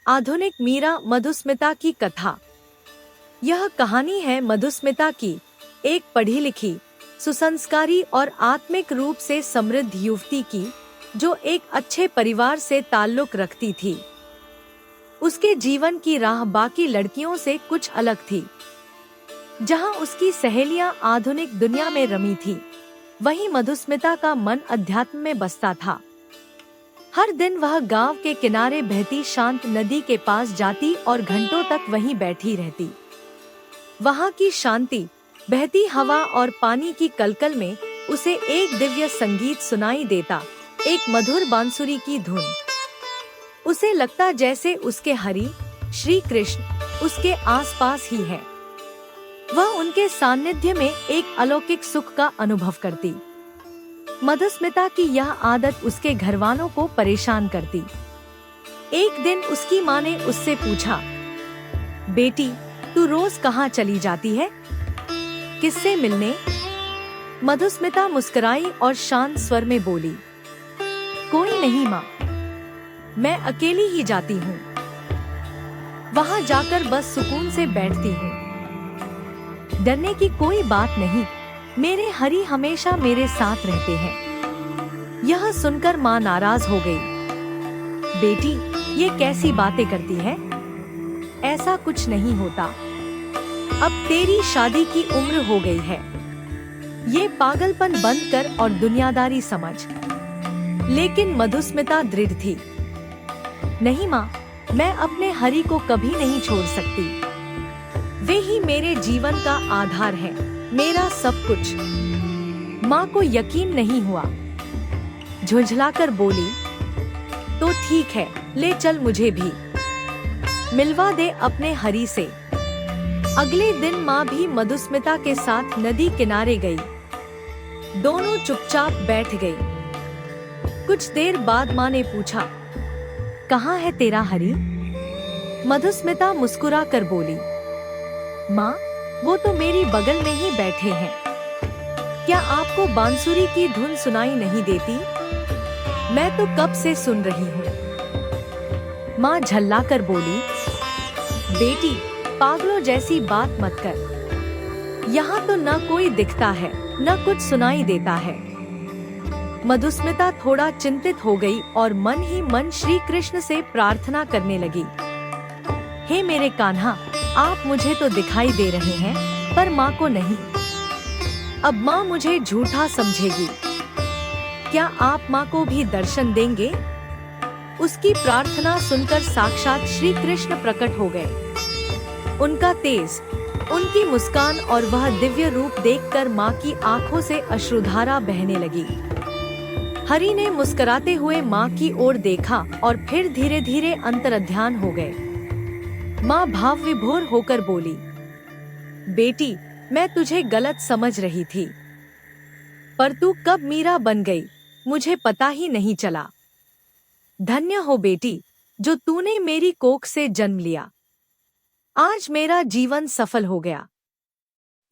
आधुनिक मीरा मधुस्मिता की कथा। यह कहानी है मधुस्मिता की, एक पढ़ी लिखी, सुसंस्कारी और आत्मिक रूप से समृद्ध युवती की, जो एक अच्छे परिवार से ताल्लुक रखती थी। उसके जीवन की राह बाकी लड़कियों से कुछ अलग थी। जहां उसकी सहेलियां आधुनिक दुनिया में रमी थी, वहीं मधुस्मिता का मन अध्यात्म में बसता था। हर दिन वह गांव के किनारे बहती शांत नदी के पास जाती और घंटों तक वहीं बैठी रहती। वहां की शांति, बहती हवा और पानी की कलकल में उसे एक दिव्य संगीत सुनाई देता, एक मधुर बांसुरी की धुन। उसे लगता जैसे उसके हरि, श्री कृष्ण उसके आसपास ही है। वह उनके सानिध्य में एक अलौकिक सुख का अनुभव करती। मधुस्मिता की यह आदत उसके घरवालों को परेशान करती। एक दिन उसकी माँ ने उससे पूछा, बेटी, तू रोज कहाँ चली जाती है? किससे मिलने? मधुस्मिता मुस्कुराई और शांत स्वर में बोली, कोई नहीं माँ, मैं अकेली ही जाती हूँ। वहाँ जाकर बस सुकून से बैठती हूँ। डरने की कोई बात नहीं, मेरे हरि हमेशा मेरे साथ रहते हैं। यह सुनकर माँ नाराज हो गई। बेटी, ये कैसी बातें करती है? ऐसा कुछ नहीं होता। अब तेरी शादी की उम्र हो गई है। ये पागलपन बंद कर और दुनियादारी समझ। लेकिन मधुस्मिता दृढ़ थी। नहीं माँ, मैं अपने हरि को कभी नहीं छोड़ सकती। वे ही मेरे जीवन का आधार है, मेरा सब कुछ। माँ को यकीन नहीं हुआ। झुंझलाकर बोली, तो ठीक है, ले चल मुझे भी मिलवा दे अपने हरि से। अगले दिन माँ भी मधुस्मिता के साथ नदी किनारे गई। दोनों चुपचाप बैठ गई। कुछ देर बाद माँ ने पूछा, कहाँ है तेरा हरि? मधुस्मिता मुस्कुरा कर बोली, माँ, वो तो मेरी बगल में ही बैठे हैं। क्या आपको बांसुरी की धुन सुनाई नहीं देती? मैं तो कब से सुन रही हूँ। माँ झल्लाकर बोली, बेटी, पागलों जैसी बात मत कर। यहाँ तो न कोई दिखता है, न कुछ सुनाई देता है। मधुस्मिता थोड़ा चिंतित हो गई और मन ही मन श्री कृष्ण से प्रार्थना करने लगी। हे मेरे कान्हा, आप मुझे तो दिखाई दे रहे हैं, पर माँ को नहीं। अब माँ मुझे झूठा समझेगी। क्या आप माँ को भी दर्शन देंगे? उसकी प्रार्थना सुनकर साक्षात श्री कृष्ण प्रकट हो गए। उनका तेज, उनकी मुस्कान और वह दिव्य रूप देखकर माँ की आंखों से अश्रुधारा बहने लगी। हरि ने मुस्कुराते हुए माँ की ओर देखा और फिर धीरे धीरे अंतर्ध्यान हो गए। माँ भाव विभोर होकर बोली, बेटी, मैं तुझे गलत समझ रही थी, पर तू कब मीरा बन गई, मुझे पता ही नहीं चला। धन्य हो बेटी, जो तूने मेरी कोख से जन्म लिया। आज मेरा जीवन सफल हो गया।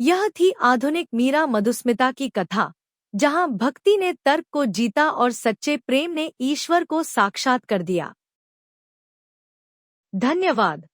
यह थी आधुनिक मीरा मधुस्मिता की कथा, जहां भक्ति ने तर्क को जीता और सच्चे प्रेम ने ईश्वर को साक्षात कर दिया। धन्यवाद।